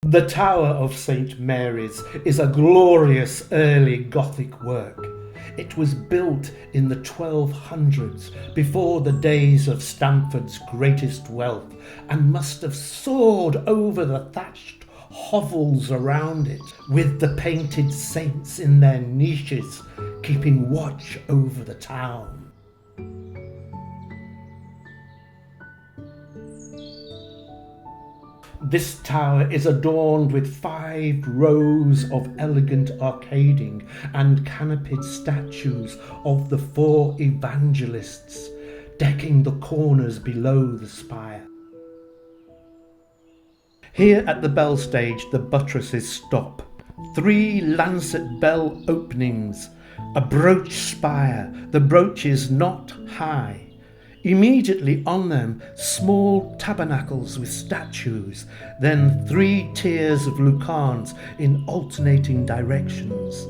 The Tower of St. Mary's is a glorious early Gothic work. It was built in the 1200s, before the days of Stamford's greatest wealth, and must have soared over the thatched hovels around it, with the painted saints in their niches, keeping watch over the town. This tower is adorned with 5 rows of elegant arcading and canopied statues of the 4 evangelists, decking the corners below the spire. Here at the bell stage the buttresses stop. 3 lancet bell openings, a brooch spire, the brooches not high. Immediately on them, small tabernacles with statues, then 3 tiers of lucans in alternating directions.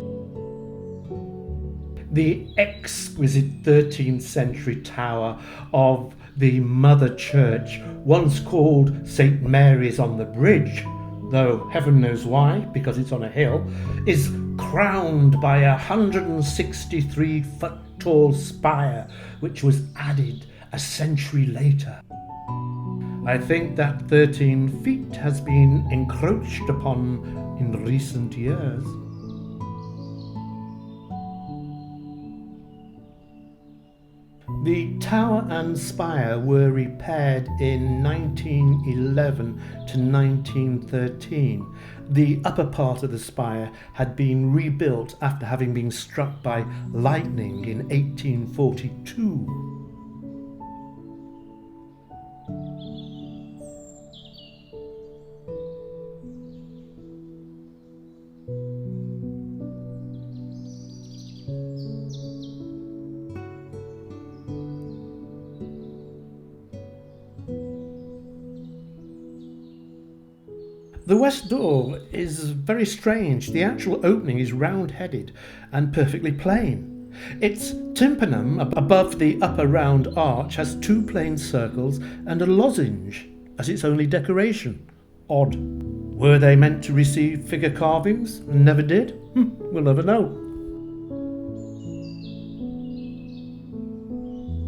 The exquisite 13th century tower of the Mother Church, once called St. Mary's on the Bridge, though heaven knows why, because it's on a hill, is crowned by a 163-foot tall spire, which was added a century later. I think that 13 feet has been encroached upon in recent years. The tower and spire were repaired in 1911 to 1913. The upper part of the spire had been rebuilt after having been struck by lightning in 1842. The west door is very strange. The actual opening is round-headed and perfectly plain. Its tympanum above the upper round arch has 2 plain circles and a lozenge as its only decoration. Odd. Were they meant to receive figure carvings and never did? We'll never know.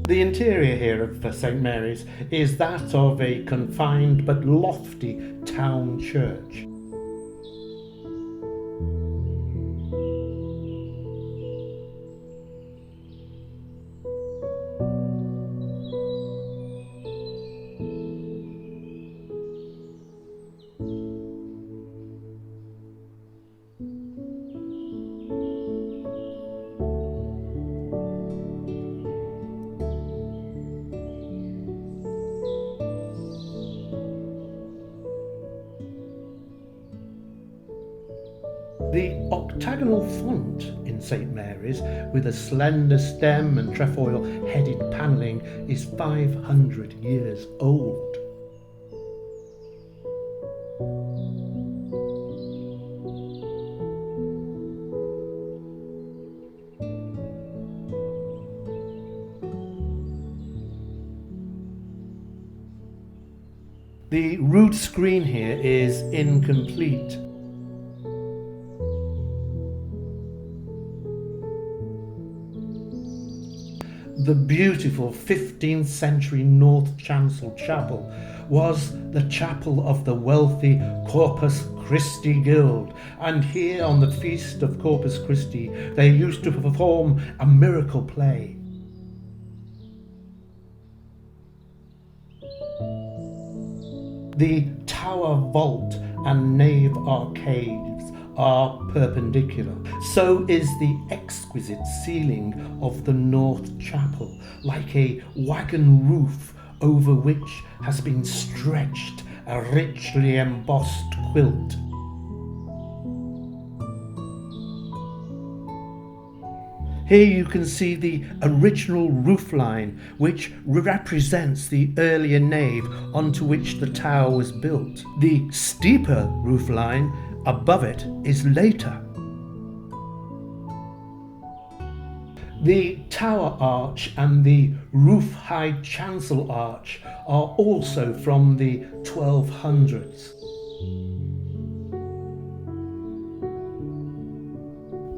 The interior here of St. Mary's is that of a confined but lofty town church. The octagonal font in St. Mary's, with a slender stem and trefoil-headed panelling, is 500 years old. The rood screen here is incomplete. The beautiful 15th century north chancel chapel was the chapel of the wealthy Corpus Christi Guild, and here on the feast of Corpus Christi they used to perform a miracle play. The tower vault and nave arcades are perpendicular. So is the exquisite ceiling of the north chapel, like a wagon roof over which has been stretched a richly embossed quilt. Here you can see the original roofline, which represents the earlier nave onto which the tower was built. The steeper roofline above it is later. The tower arch and the roof-high chancel arch are also from the 1200s.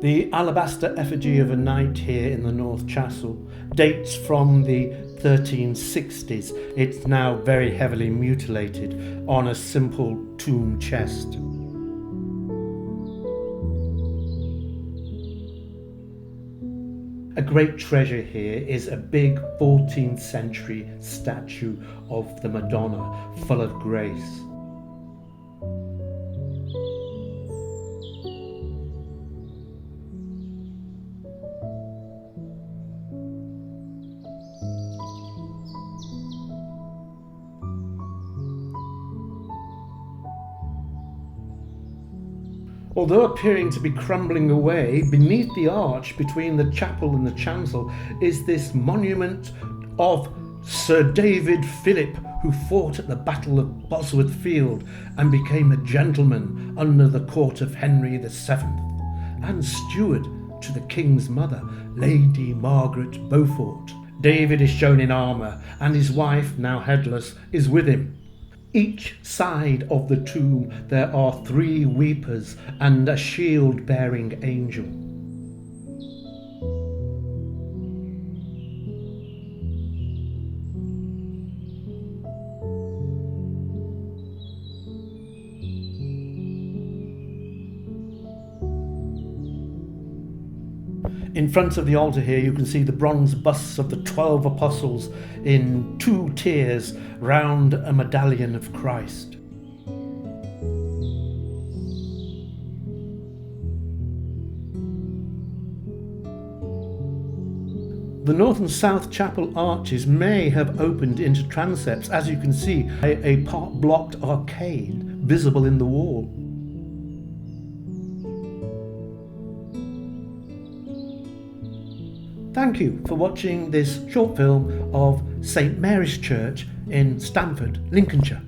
The alabaster effigy of a knight here in the north chancel dates from the 1360s. It's now very heavily mutilated on a simple tomb chest. A great treasure here is a big 14th century statue of the Madonna, full of grace. Although appearing to be crumbling away, beneath the arch between the chapel and the chancel is this monument of Sir David Philip, who fought at the Battle of Bosworth Field and became a gentleman under the court of Henry VII, and steward to the King's mother, Lady Margaret Beaufort. David is shown in armour, and his wife, now headless, is with him. Each side of the tomb there are 3 weepers and a shield-bearing angel. In front of the altar here you can see the bronze busts of the 12 apostles in 2 tiers round a medallion of Christ. The north and south chapel arches may have opened into transepts, as you can see, a part-blocked arcade visible in the wall. Thank you for watching this short film of St Mary's Church in Stamford, Lincolnshire.